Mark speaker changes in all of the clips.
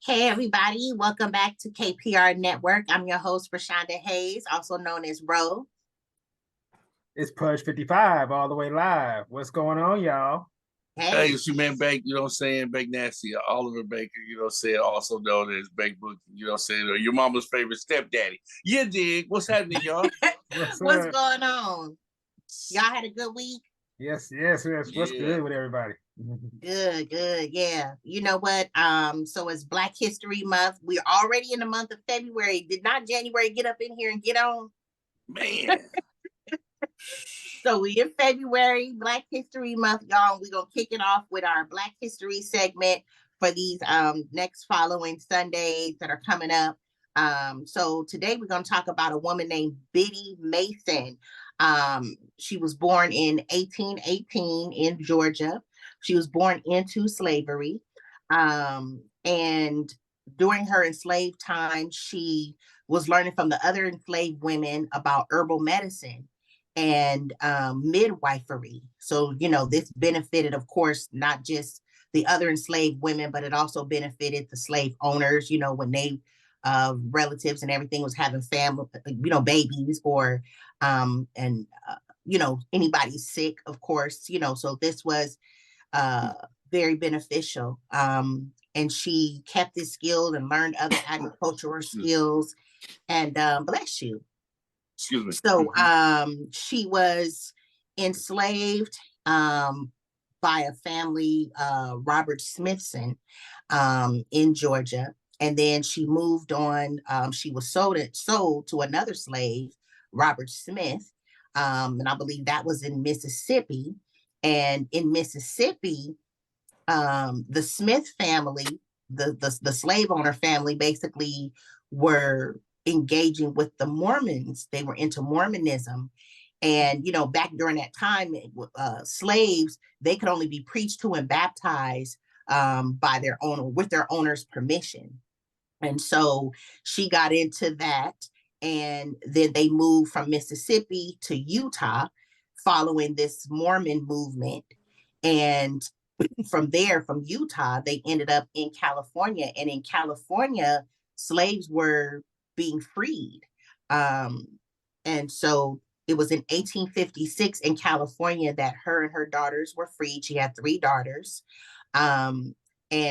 Speaker 1: Hey everybody, welcome back to KPR Network. I'm your host, Rashonda Hayes, also known as Ro.
Speaker 2: It's Pudge 55 all the way live. What's going on, y'all?
Speaker 3: Hey, it's your man Bank, you know what I'm saying? Bank Nasty, Oliver Baker, you know what I'm saying? Also known as Bank Book, you know what I'm saying? Or your mama's favorite stepdaddy. You dig? What's happening, y'all?
Speaker 1: What's going on? Y'all had a good week?
Speaker 2: Yes. What's good with everybody?
Speaker 1: Good. Yeah. You know what? So it's Black History Month. We're already in the month of February. Did not January get up in here and get on?
Speaker 3: Man.
Speaker 1: So we in February, Black History Month, y'all. We're gonna kick it off with our Black History segment for these next following Sundays that are coming up. So today we're gonna talk about a woman named Biddy Mason. She was born in 1818 in Georgia. She was born into slavery. And during her enslaved time, she was learning from the other enslaved women about herbal medicine and midwifery. So, this benefited, of course, not just the other enslaved women, but it also benefited the slave owners, when they relatives and everything was having family, babies or anybody sick, of course, so this was very beneficial. And she kept this skill and learned other agricultural skills. And bless you.
Speaker 3: Excuse me.
Speaker 1: So she was enslaved by a family, Robert Smithson, in Georgia. And then she moved on. She was sold to another slave, Robert Smith. And I believe that was in Mississippi. And in Mississippi, the Smith family, the slave owner family, basically were engaging with the Mormons. They were into Mormonism. And, back during that time, slaves, they could only be preached to and baptized by their owner, with their owner's permission. And so she got into that. And then they moved from Mississippi to Utah following this Mormon movement. And from Utah, they ended up in California. And in California, slaves were being freed. And so it was in 1856 in California that her and her daughters were freed. She had 3 daughters. And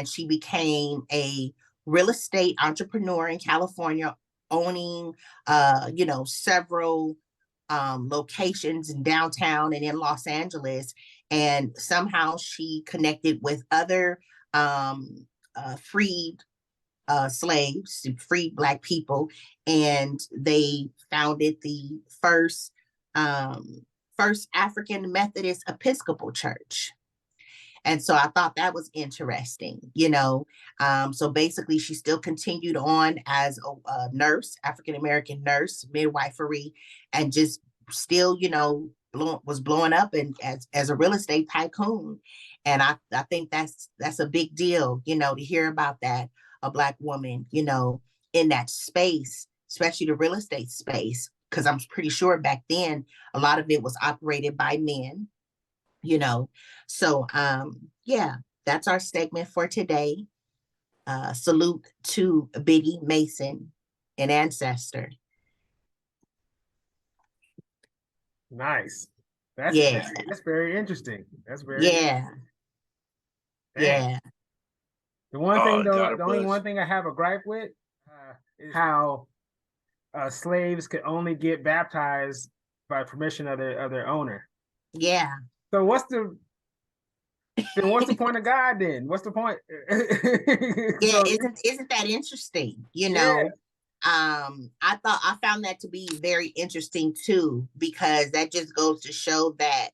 Speaker 1: she became a real estate entrepreneur in California, owning, several locations in downtown and in Los Angeles. And somehow she connected with other freed slaves, freed Black people, and they founded the first African Methodist Episcopal Church. And so I thought that was interesting, So basically, she still continued on as a nurse, African-American nurse, midwifery, and just still, was blowing up and as a real estate tycoon. And I think that's a big deal, to hear about that, a Black woman, in that space, especially the real estate space, because I'm pretty sure back then, a lot of it was operated by men. So yeah, that's our segment for today. Salute to Biddy Mason, an ancestor.
Speaker 2: Nice. That's very interesting. That's very
Speaker 1: yeah.
Speaker 2: The only one thing I have a gripe with is how slaves could only get baptized by permission of their owner.
Speaker 1: Yeah.
Speaker 2: So what's the point of God then? What's the point?
Speaker 1: Yeah, isn't that interesting?
Speaker 2: Yeah.
Speaker 1: I found that to be very interesting too, because that just goes to show that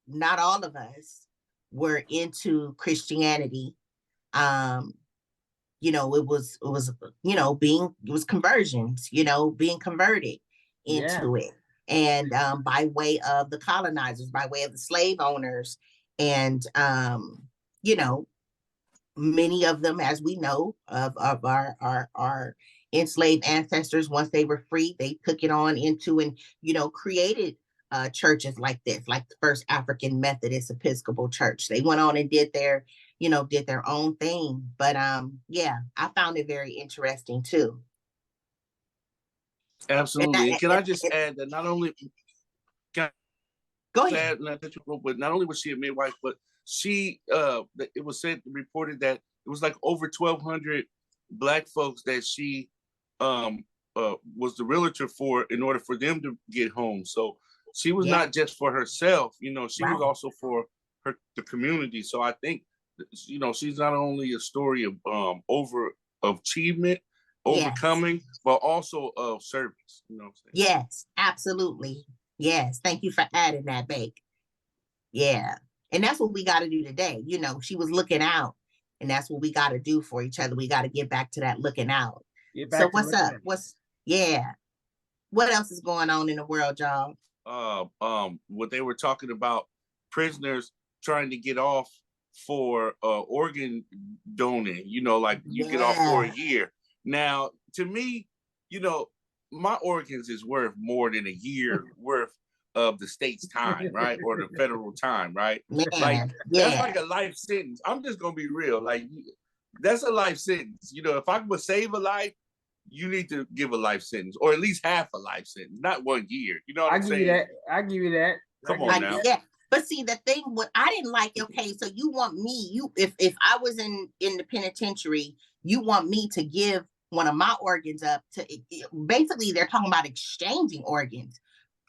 Speaker 1: not all of us were into Christianity. It was conversions, being converted into it. And by way of the colonizers, by way of the slave owners. And, many of them, as we know, of our enslaved ancestors, once they were free, they took it on into and, created churches like this, like the first African Methodist Episcopal Church. They went on and did their you know, did their own thing. But yeah, I found it very interesting too.
Speaker 3: Absolutely. And can I just add that not only can
Speaker 1: go
Speaker 3: I
Speaker 1: ahead.
Speaker 3: add, not that you wrote, but not only was she a midwife, but she it was reported that it was like over 1,200 Black folks that she was the realtor for in order for them to get home. So she was not just for herself, you know, she was also for the community. So I think, you know, she's not only a story of achievement, overcoming, but also of service. You know what I'm saying?
Speaker 1: Yes, absolutely. Yes. Thank you for adding that, Bake. Yeah. And that's what we got to do today. You know, she was looking out, and that's what we got to do for each other. We got to get back to that looking out. So what's up? What else is going on in the world, y'all?
Speaker 3: What they were talking about, prisoners trying to get off for organ donating, you know, like you get off for a year. Now, to me, you know, my organs is worth more than a year worth of the state's time, right? Or the federal time, right? Like, that's like a life sentence. I'm just gonna be real. Like, that's a life sentence. You know, if I could save a life, you need to give a life sentence, or at least half a life sentence, not 1 year. You know what I'm saying?
Speaker 2: I give you that.
Speaker 3: Come on now.
Speaker 1: Yeah. But see, the thing, what I didn't like, okay, so you want me, if I was in the penitentiary, you want me to give one of my organs up to, basically they're talking about exchanging organs.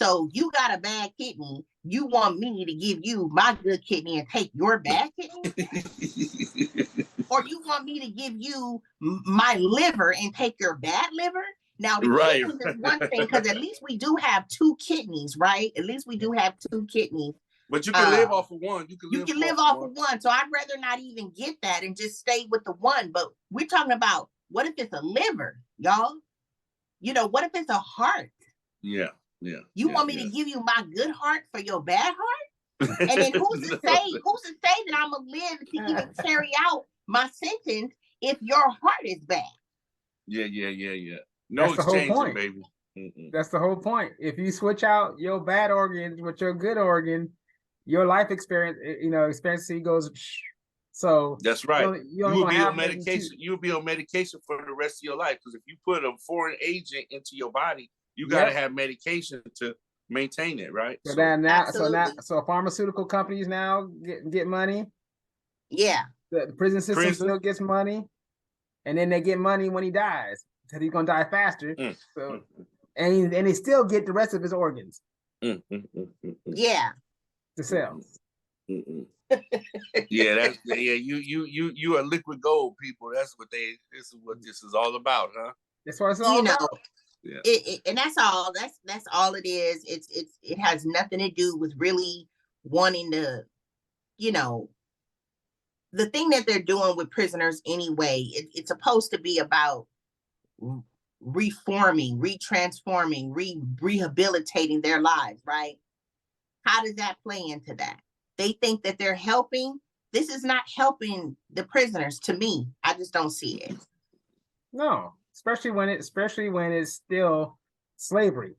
Speaker 1: So you got a bad kidney, you want me to give you my good kidney and take your bad kidney? Or you want me to give you my liver and take your bad liver? Now, the kidneys is one thing, because at least we do have 2 kidneys, right? At least we do have 2 kidneys.
Speaker 3: But you can live off of one.
Speaker 1: You can live off of one. So I'd rather not even get that and just stay with the one. But we're talking about, what if it's a liver, y'all? You know, what if it's a heart?
Speaker 3: Yeah.
Speaker 1: You want me to give you my good heart for your bad heart? And then who's to say that I'm gonna live to even carry out my sentence if your heart is bad?
Speaker 3: Yeah. No exchanging, baby.
Speaker 2: That's the whole point. If you switch out your bad organs with your good organ, your life experience, you know, expectancy goes. So
Speaker 3: that's right. You will be on medication. You'll be on medication for the rest of your life, because if you put a foreign agent into your body, you got to have medication to maintain it, right?
Speaker 2: So pharmaceutical companies now get money.
Speaker 1: Yeah.
Speaker 2: The prison system still gets money, and then they get money when he dies, because he's gonna die faster. So and they still get the rest of his organs.
Speaker 1: Yeah.
Speaker 2: To sell.
Speaker 3: You are liquid gold, people. This is what this is all about, huh?
Speaker 2: That's what it's all about.
Speaker 1: Yeah. And that's all. That's all it is. It has nothing to do with really wanting to, you know, the thing that they're doing with prisoners anyway. It's supposed to be about reforming, retransforming, rehabilitating their lives, right? How does that play into that? They think that they're helping. This is not helping the prisoners, to me. I just don't see it.
Speaker 2: No, especially when it's still slavery.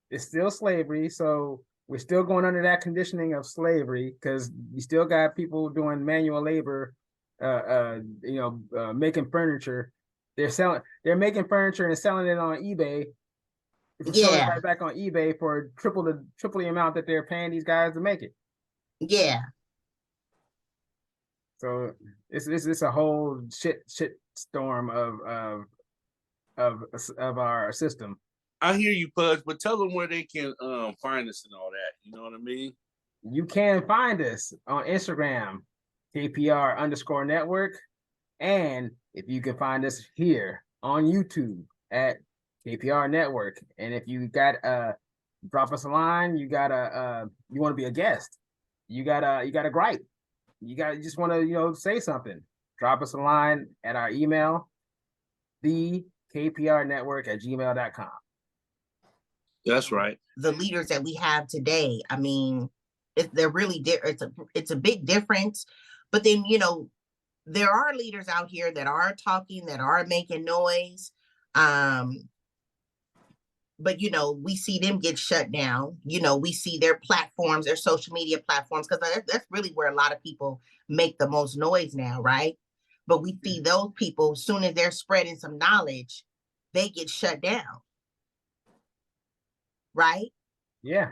Speaker 2: It's still slavery, so we're still going under that conditioning of slavery, because you still got people doing manual labor, making furniture. They're making furniture and selling it on eBay. Selling it right back on eBay for triple the amount that they're paying these guys to make it.
Speaker 1: Yeah.
Speaker 2: So it's a whole shit storm of our system.
Speaker 3: I hear you, Pudge, but tell them where they can find us and all that. You know what I mean?
Speaker 2: You can find us on Instagram, KPR_network. And if you can find us here on YouTube at KPR Network. And if you got drop us a line, you want to be a guest, you got a gripe, you just want to say something, drop us a line at our email, thekprnetwork@gmail.com.
Speaker 3: That's right.
Speaker 1: The leaders that we have today, I mean, they're really it's a big difference. But then, there are leaders out here that are talking, that are making noise. but you know, we see them get shut down. You know, we see their platforms, their social media platforms, because that's really where a lot of people make the most noise now, right? But we see those people, as soon as they're spreading some knowledge, they get shut down, right?
Speaker 2: Yeah.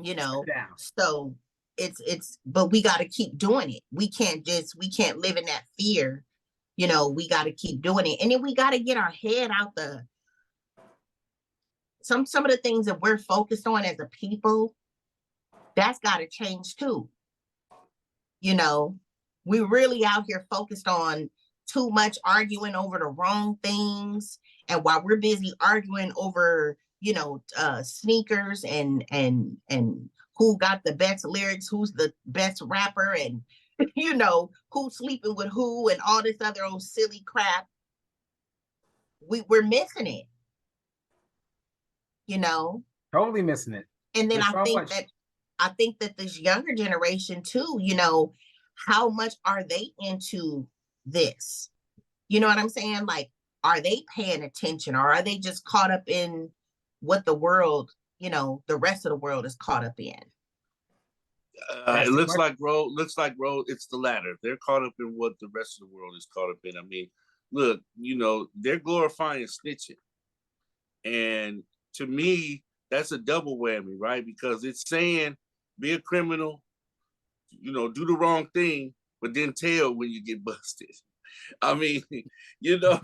Speaker 1: You know,
Speaker 2: Down.
Speaker 1: so but we got to keep doing it. We can't live in that fear. You know, we got to keep doing it, and then we got to get our head out some of the things that we're focused on as a people. That's got to change too. You know, we really out here focused on too much arguing over the wrong things, and while we're busy arguing over, you know, sneakers and who got the best lyrics, who's the best rapper, and you know, who's sleeping with who, and all this other old silly crap, we're missing it, you know.
Speaker 2: Totally missing it.
Speaker 1: And then
Speaker 2: There's so much.
Speaker 1: I think that this younger generation too, you know, how much are they into this? You know what I'm saying? Like, are they paying attention, or are they just caught up in what the world, you know, the rest of the world is caught up in?
Speaker 3: It looks like road. It's the latter. They're caught up in what the rest of the world is caught up in. I mean, look, you know, they're glorifying snitching, and to me, that's a double whammy, right? Because it's saying be a criminal, you know, do the wrong thing, but then tell when you get busted. I mean, you know,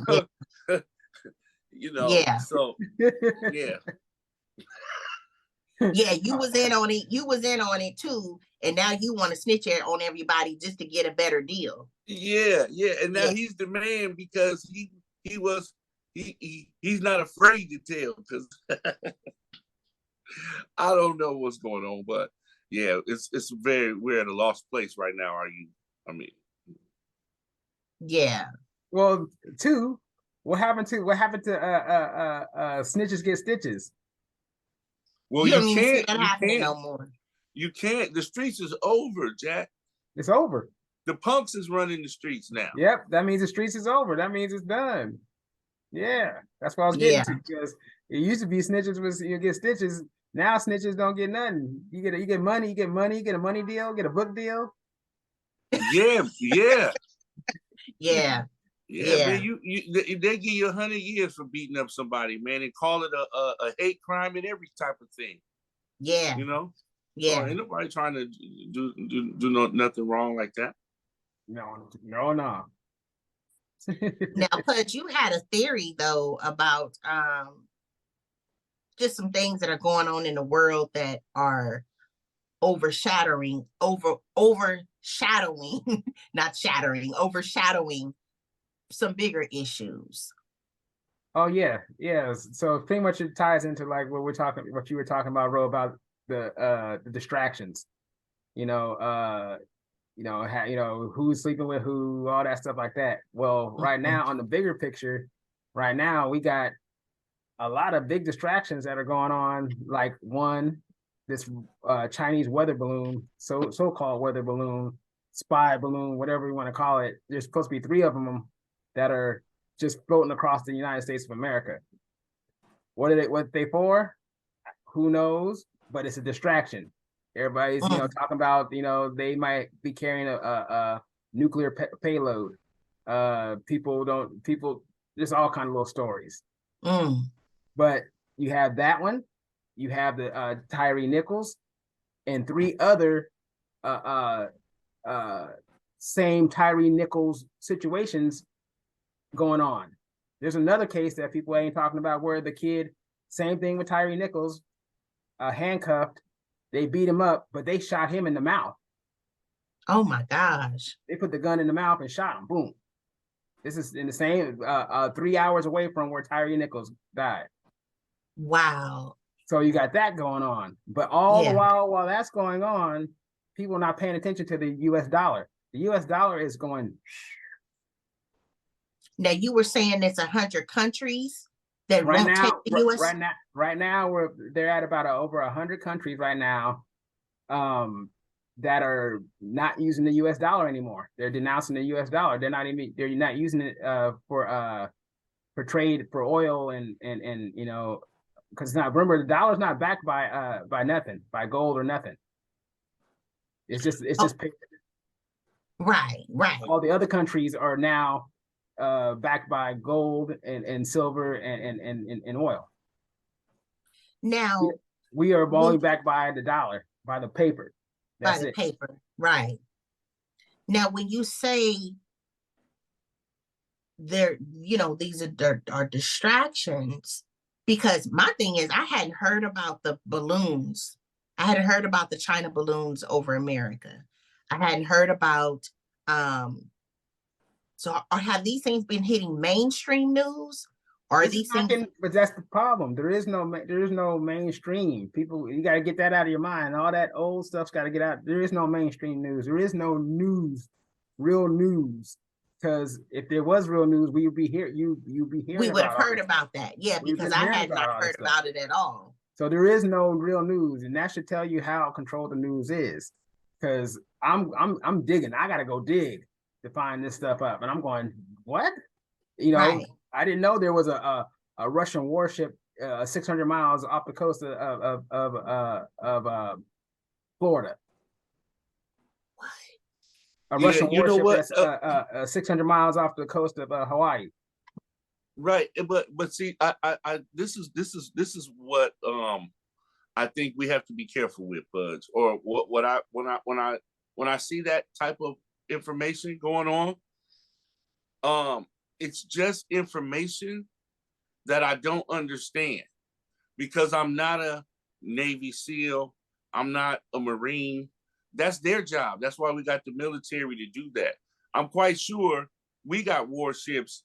Speaker 3: you know.
Speaker 1: Yeah.
Speaker 3: So yeah.
Speaker 1: Yeah, you was in on it. You was in on it too, and now you want to snitch on everybody just to get a better deal.
Speaker 3: Yeah, and now he's the man because he's not afraid to tell, because I don't know what's going on, but yeah, we're at a lost place right now. I mean,
Speaker 1: yeah.
Speaker 2: Well, what happened to snitches get stitches?
Speaker 3: Well,
Speaker 1: you don't even see that happening no more.
Speaker 3: You can't. The streets is over, Jack.
Speaker 2: It's over.
Speaker 3: The punks is running the streets now.
Speaker 2: Yep, that means the streets is over. That means it's done. Yeah, that's what I was getting to, because it used to be snitches you get stitches. Now snitches don't get nothing. You get money, you get a money deal, get a book deal.
Speaker 3: Yeah.
Speaker 1: Yeah.
Speaker 3: Man, they give you 100 years for beating up somebody, man, and call it a hate crime and every type of thing.
Speaker 1: Yeah.
Speaker 3: You know?
Speaker 1: Yeah.
Speaker 3: So ain't nobody trying to do nothing wrong like that.
Speaker 2: No.
Speaker 1: Now, Pudge, you had a theory though about just some things that are going on in the world that are overshadowing some bigger issues.
Speaker 2: Oh yeah. So pretty much it ties into like what you were talking about, Ro, about the distractions. Who's sleeping with who, all that stuff like that. Well, right now on the bigger picture, right now we got a lot of big distractions that are going on. Like this Chinese weather balloon, so-called weather balloon, spy balloon, whatever you want to call it. There's supposed to be 3 of them that are just floating across the United States of America. What they for? Who knows? But it's a distraction. Everybody's talking about they might be carrying a nuclear payload. People there's all kind of little stories. But you have that one, you have the Tyree Nichols, and 3 other same Tyree Nichols situations going on. There's another case that people ain't talking about where the kid, same thing with Tyree Nichols, handcuffed. They beat him up, but they shot him in the mouth.
Speaker 1: Oh my gosh.
Speaker 2: They put the gun in the mouth and shot him. Boom. This is in the same 3 hours away from where Tyree Nichols died.
Speaker 1: Wow.
Speaker 2: So you got that going on. But all the while that's going on, people are not paying attention to the US dollar. The US dollar is going.
Speaker 1: Now you were saying it's 100 countries that won't take the US.
Speaker 2: Right now they're at about over 100 countries right now that are not using the US dollar anymore. They're denouncing the US dollar. They're not using it for trade, for oil and because not, remember, the dollar's not backed by nothing, by gold or nothing. It's just paper.
Speaker 1: Right.
Speaker 2: All the other countries are now backed by gold and silver and oil.
Speaker 1: Now
Speaker 2: we are only backed by the dollar, by the paper. That's
Speaker 1: by the
Speaker 2: it.
Speaker 1: paper, right. Now, when you say there, these are distractions, because my thing is, I hadn't heard about the balloons. I hadn't heard about the China balloons over America. I hadn't heard about, so have these things been hitting mainstream news? Or are these things?
Speaker 2: But that's the problem. There is no mainstream. People, you got to get that out of your mind. All that old stuff's got to get out. There is no mainstream news. There is no news, real news. Because if there was real news, we would be here. You'd be hearing.
Speaker 1: We would have heard about that, yeah, because I had not heard about it at all.
Speaker 2: So there is no real news, and that should tell you how controlled the news is. Because I'm digging. I got to go dig to find this stuff up, and I'm going, what? Right. I didn't know there was a Russian warship 600 miles off the coast of Florida.
Speaker 1: What?
Speaker 2: A Russian warship that's 600 miles off the coast of Hawaii.
Speaker 3: Right, but see, I this is what I think we have to be careful with, Buds. Or when I see that type of information going on, it's just information that I don't understand, because I'm not a Navy SEAL. I'm not a Marine. That's their job. That's why we got the military to do that. I'm quite sure we got warships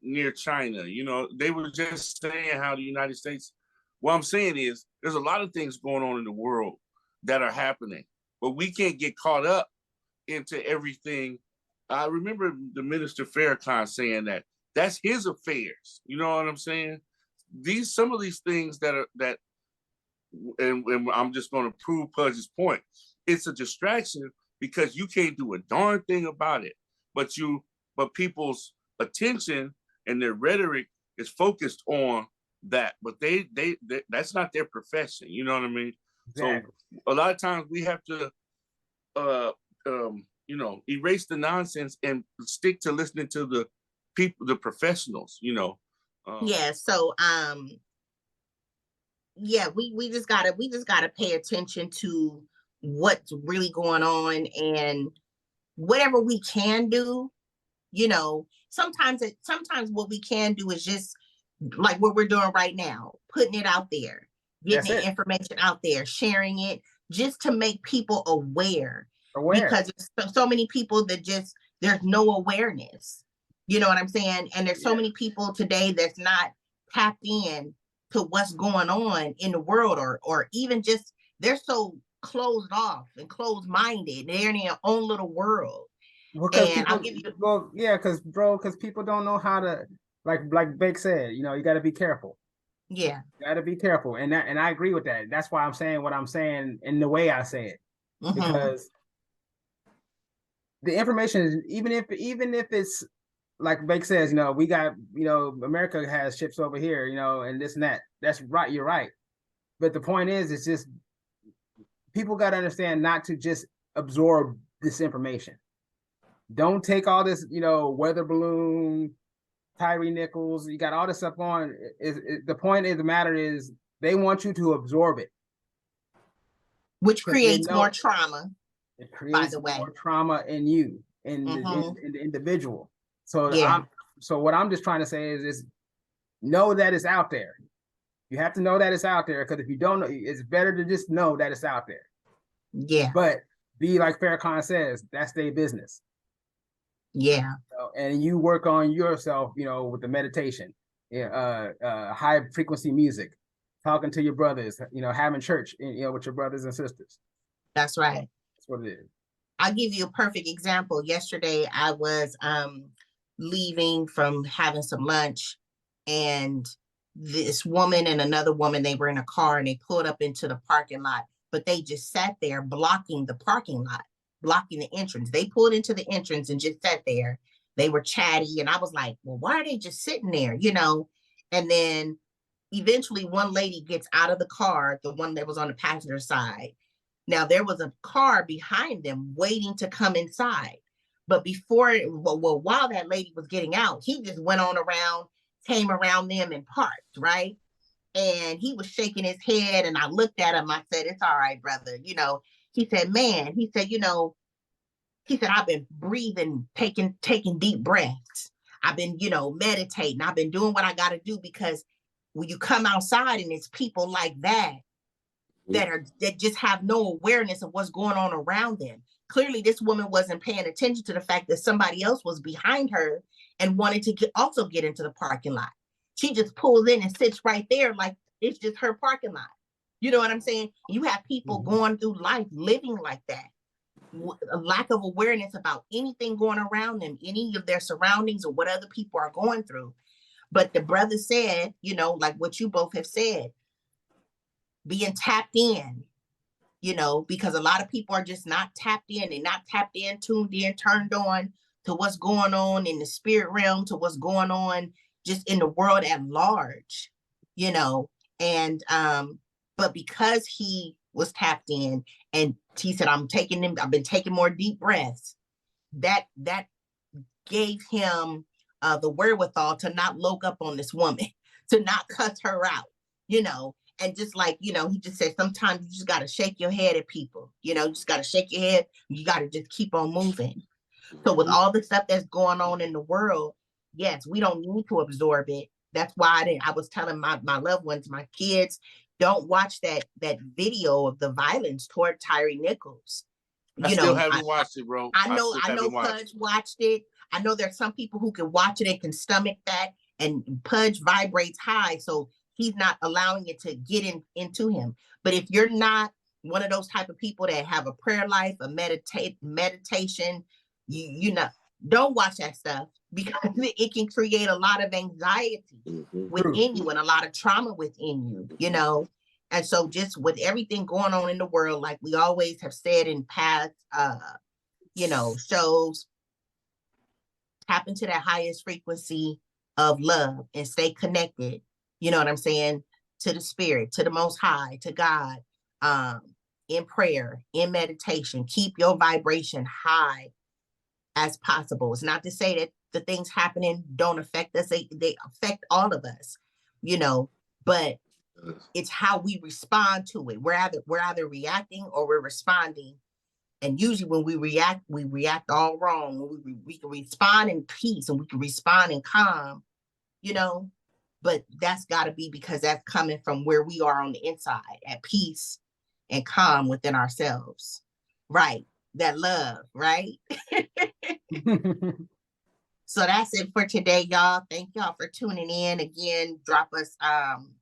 Speaker 3: near China. They were just saying how the United States, what I'm saying is there's a lot of things going on in the world that are happening, but we can't get caught up into everything. I remember the Minister Farrakhan saying that's his affairs. You know what I'm saying? Some of these things and I'm just going to prove Pudge's point. It's a distraction because you can't do a darn thing about it. But people's attention and their rhetoric is focused on that. But they that's not their profession. You know what I mean? Exactly. So a lot of times we have to erase the nonsense and stick to listening to the people, the professionals,
Speaker 1: Yeah. So, yeah, we just gotta pay attention to what's really going on, and whatever we can do, sometimes what we can do is just like what we're doing right now, putting it out there, getting the information out there, sharing it, just to make people aware. Because there's so many people that there's no awareness. You know what I'm saying? And there's so many people today that's not tapped in to what's going on in the world, or even just, they're so closed off and closed-minded. They're in their own little world. And I'll give you
Speaker 2: because people don't know how to, like Bake said, you got to be careful.
Speaker 1: Yeah.
Speaker 2: You got to be careful. And I agree with that. That's why I'm saying what I'm saying in the way I say it. Mm-hmm. Because the information is, even if it's like Bake says, we got, America has ships over here, and this and that. That's right. You're right. But the point is, it's just, people got to understand not to just absorb this information. Don't take all this, weather balloon, Tyree Nichols, you got all this stuff on. The point of the matter is, they want you to absorb it.
Speaker 1: Which creates more trauma.
Speaker 2: It creates more trauma in you, in the individual. So so what I'm just trying to say is know that it's out there. You have to know that it's out there, because if you don't know, it's better to just know that it's out there.
Speaker 1: Yeah.
Speaker 2: But be like Farrakhan says, that's their business.
Speaker 1: Yeah.
Speaker 2: And you work on yourself, with the meditation, high frequency music, talking to your brothers, having church, with your brothers and sisters.
Speaker 1: That's right.
Speaker 2: That's what it is.
Speaker 1: I'll give you a perfect example. Yesterday, I was leaving from having some lunch, and this woman and another woman, they were in a car, and they pulled up into the parking lot, but they just sat there blocking the parking lot, blocking the entrance. They pulled into the entrance and just sat there. They were chatty, and I was like, well, why are they just sitting there? And then eventually one lady gets out of the car, the one that was on the passenger side. Now there was a car behind them waiting to come inside. But while that lady was getting out, he just went on around, came around them and parked, right? And he was shaking his head, and I looked at him. I said, "It's all right, brother." He said, "Man," he said, he said, "I've been breathing, taking deep breaths. I've been, meditating. I've been doing what I got to do, because when you come outside and it's people like that that just have no awareness of what's going on around them." Clearly, this woman wasn't paying attention to the fact that somebody else was behind her and wanted to also get into the parking lot. She just pulls in and sits right there like it's just her parking lot. You know what I'm saying? You have people going through life living like that. A lack of awareness about anything going around them, any of their surroundings, or what other people are going through. But the brother said, like what you both have said, being tapped in, because a lot of people are just not tapped in. They're not tapped in, tuned in, turned on to what's going on in the spirit realm, to what's going on just in the world at large, and but because he was tapped in, and he said, I've been taking more deep breaths, that gave him the wherewithal to not look up on this woman, to not cuss her out, and just like, he just said, sometimes you just got to shake your head at people, you just got to shake your head. You got to just keep on moving. So with all the stuff that's going on in the world, yes, we don't need to absorb it. That's why I was telling my loved ones, my kids, don't watch that video of the violence toward Tyree Nichols.
Speaker 3: I still haven't watched it, bro.
Speaker 1: I know Pudge watched it. I know there's some people who can watch it and can stomach that, and Pudge vibrates high, so he's not allowing it to get into him. But if you're not one of those type of people that have a prayer life, a meditation, don't watch that stuff, because it can create a lot of anxiety within you and a lot of trauma within you, And so just with everything going on in the world, like we always have said in past, shows, tap into that highest frequency of love and stay connected. You know what I'm saying? To the spirit, to the Most High, to God, in prayer, in meditation. Keep your vibration high as possible. It's not to say that the things happening don't affect us. They affect all of us, but it's how we respond to it. We're either reacting or we're responding. And usually when we react all wrong. We can respond in peace, and we can respond in calm, but that's got to be because that's coming from where we are on the inside, at peace and calm within ourselves. Right. That love, right? So that's it for today, y'all. Thank y'all for tuning in. Again, drop us some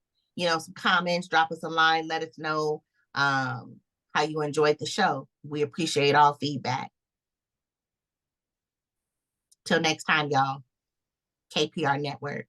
Speaker 1: comments, drop us a line, let us know how you enjoyed the show. We appreciate all feedback. Till next time, y'all. KPR Network.